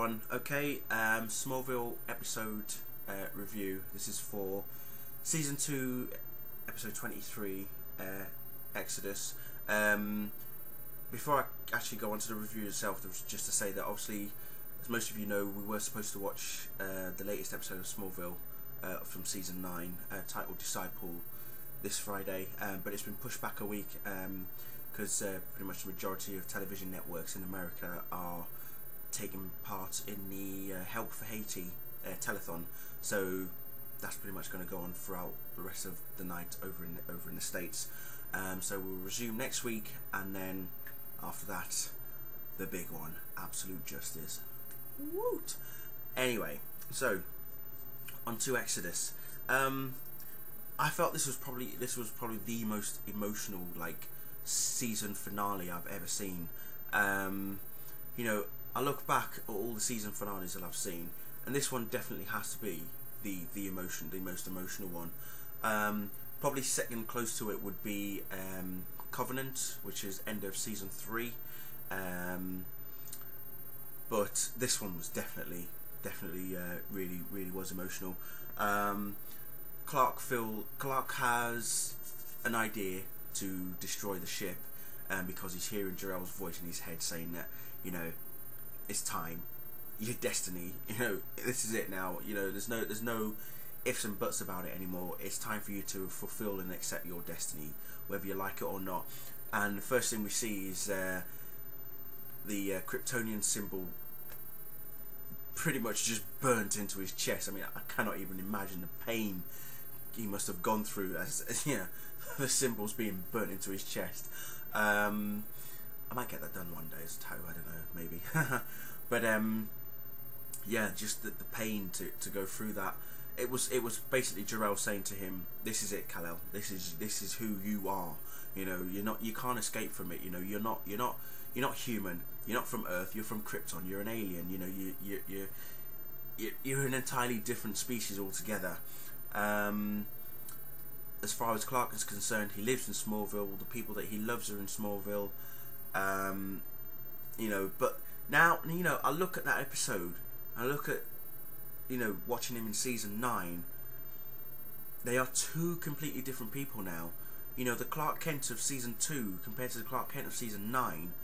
everyone. Okay, Smallville episode review. This is for season 2, episode 23, Exodus. Before I actually go on to the review itself, there was just to say that obviously, as most of you know, we were supposed to watch the latest episode of Smallville from season 9, titled Disciple, this Friday, but it's been pushed back a week because pretty much the majority of television networks in America are taking part in the Help for Haiti telethon, so that's pretty much going to go on throughout the rest of the night over in the States. So we'll resume next week, and then after that, the big one, Absolute Justice. Woot! Anyway, so on to Exodus. I felt this was probably the most emotional season finale I've ever seen. You know, I look back at all the season finales that I've seen, and this one definitely has to be the most emotional one. Probably second close to it would be Covenant, which is end of season 3. But this one was definitely really was emotional. Clark has an idea to destroy the ship, because he's hearing Jor-El's voice in his head saying that, you know, it's time, your destiny, you know, this is it now, you know, there's no ifs and buts about it anymore. It's time for you to fulfill and accept your destiny, whether you like it or not. And the first thing we see is the Kryptonian symbol pretty much just burnt into his chest. I mean, I cannot even imagine the pain he must have gone through as yeah, the symbols being burnt into his chest. I might get that done one day as a toe, I don't know, maybe. But yeah, just the pain to go through that. It was basically Jor-El saying to him, "This is it, Kal-El. This is who you are. You know, you can't escape from it. You know, you're not human. You're not from Earth. You're from Krypton. You're an alien. You know, you're an entirely different species altogether." As far as Clark is concerned, he lives in Smallville. The people that he loves are in Smallville. You know, but now, you know, I look at that episode. I look at, you know, watching him in season 9. They are two completely different people now. You know, the Clark Kent of season 2 compared to the Clark Kent of season 9,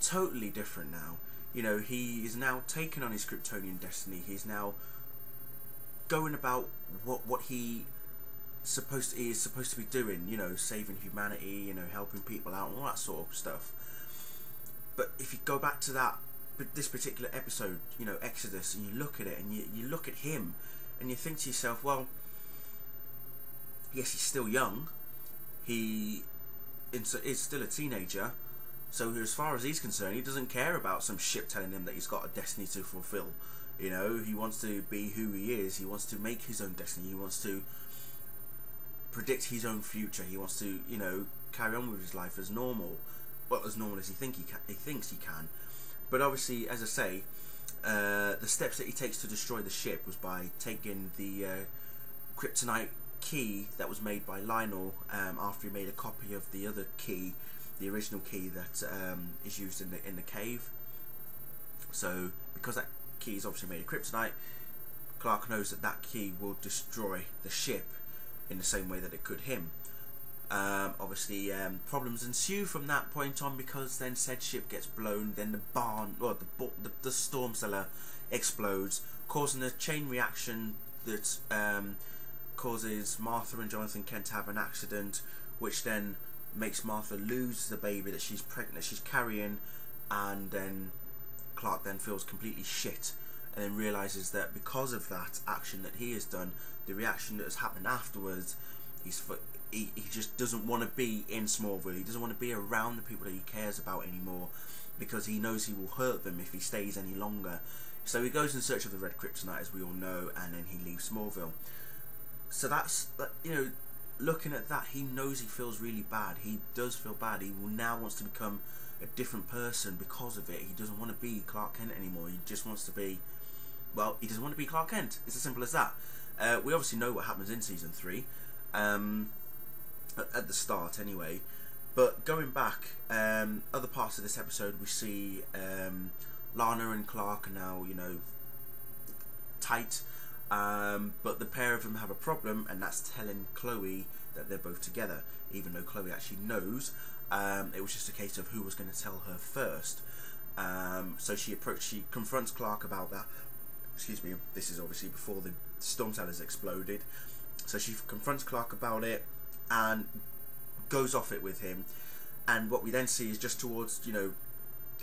totally different now. You know, he is now taken on his Kryptonian destiny. He's now going about what he is supposed to be doing. You know, saving humanity. You know, helping people out and all that sort of stuff. But if you go back to this particular episode, you know, Exodus, and you look at it, and you look at him, and you think to yourself, well, yes, he's still young. He is still a teenager. So as far as he's concerned, he doesn't care about some ship telling him that he's got a destiny to fulfill. You know, he wants to be who he is. He wants to make his own destiny. He wants to predict his own future. He wants to, you know, carry on with his life as normal. Well, as normal as he thinks he can. But obviously, as I say, the steps that he takes to destroy the ship was by taking the kryptonite key that was made by Lionel after he made a copy of the other key, the original key that is used in the cave. So, because that key is obviously made of kryptonite, Clark knows that key will destroy the ship in the same way that it could him. Obviously, problems ensue from that point on, because then said ship gets blown, then the storm cellar explodes, causing a chain reaction that causes Martha and Jonathan Kent to have an accident, which then makes Martha lose the baby that she's pregnant, that she's carrying, and then Clark then feels completely shit, and then realizes that because of that action that he has done, the reaction that has happened afterwards, he just doesn't want to be in Smallville. He doesn't want to be around the people that he cares about anymore, because he knows he will hurt them if he stays any longer. So he goes in search of the red kryptonite, as we all know, and then he leaves Smallville. So that's, you know, looking at that, he knows he feels really bad. He does feel bad. He now wants to become a different person because of it. He doesn't want to be Clark Kent anymore. He just wants to be, well, he doesn't want to be Clark Kent. It's as simple as that. We obviously know what happens in season 3. At the start anyway, but going back, other parts of this episode, we see Lana and Clark are now, you know, tight, but the pair of them have a problem, and that's telling Chloe that they're both together, even though Chloe actually knows. It was just a case of who was going to tell her first. So she confronts Clark about that. Excuse me, this is obviously before the storm cellars exploded. So she confronts Clark about it and goes off it with him. And what we then see is just towards, you know,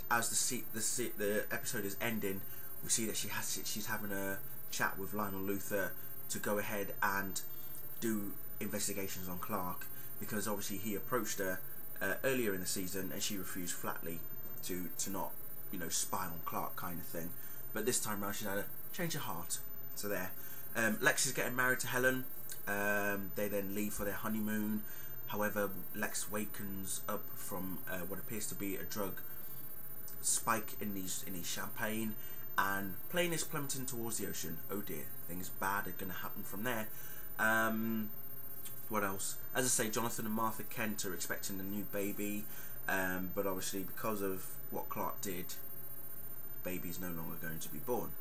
as the episode is ending, we see that she's having a chat with Lionel Luthor to go ahead and do investigations on Clark, because obviously he approached her earlier in the season and she refused flatly to not, you know, spy on Clark kind of thing. But this time around she's had a change of heart. So there. Lex is getting married to Helen. They then leave for their honeymoon. However, Lex wakens up from what appears to be a drug spike in his champagne, and plane is plummeting towards the ocean. Oh dear, things bad are going to happen from there. What else? As I say, Jonathan and Martha Kent are expecting a new baby, but obviously because of what Clark did, baby's no longer going to be born.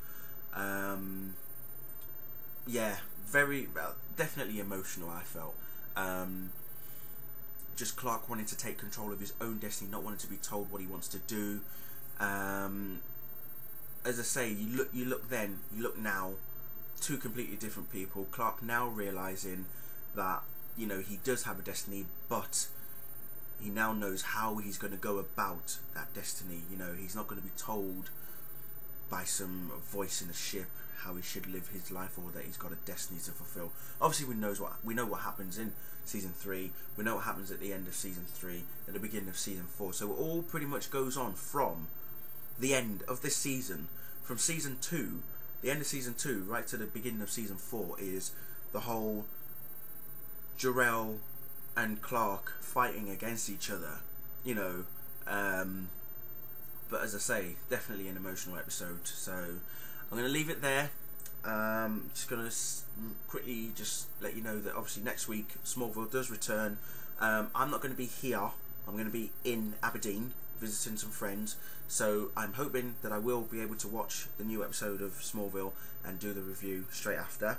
Yeah, very, definitely emotional, I felt. Just Clark wanting to take control of his own destiny, not wanting to be told what he wants to do. As I say, you look now, two completely different people. Clark now realising that, you know, he does have a destiny, but he now knows how he's going to go about that destiny. You know, he's not going to be told by some voice in the ship how he should live his life, or that he's got a destiny to fulfill. Obviously, we know what happens in season 3. We know what happens at the end of season 3, at the beginning of season 4. So it all pretty much goes on from the end of this season, from season 2, the end of season 2, right to the beginning of season 4, is the whole Jor-El and Clark fighting against each other. You know, but as I say, definitely an emotional episode. So I'm going to leave it there. Just going to quickly just let you know that obviously next week Smallville does return. I'm not going to be here. I'm going to be in Aberdeen visiting some friends. So I'm hoping that I will be able to watch the new episode of Smallville and do the review straight after.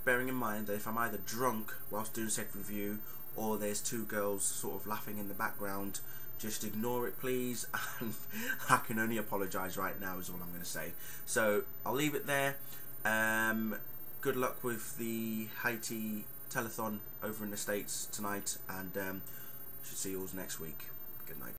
Bearing in mind that if I'm either drunk whilst doing said review, or there's two girls sort of laughing in the background, just ignore it please, and I can only apologise right now is all I'm going to say. So I'll leave it there. Good luck with the Haiti telethon over in the States tonight, and should see you all next week. Good night.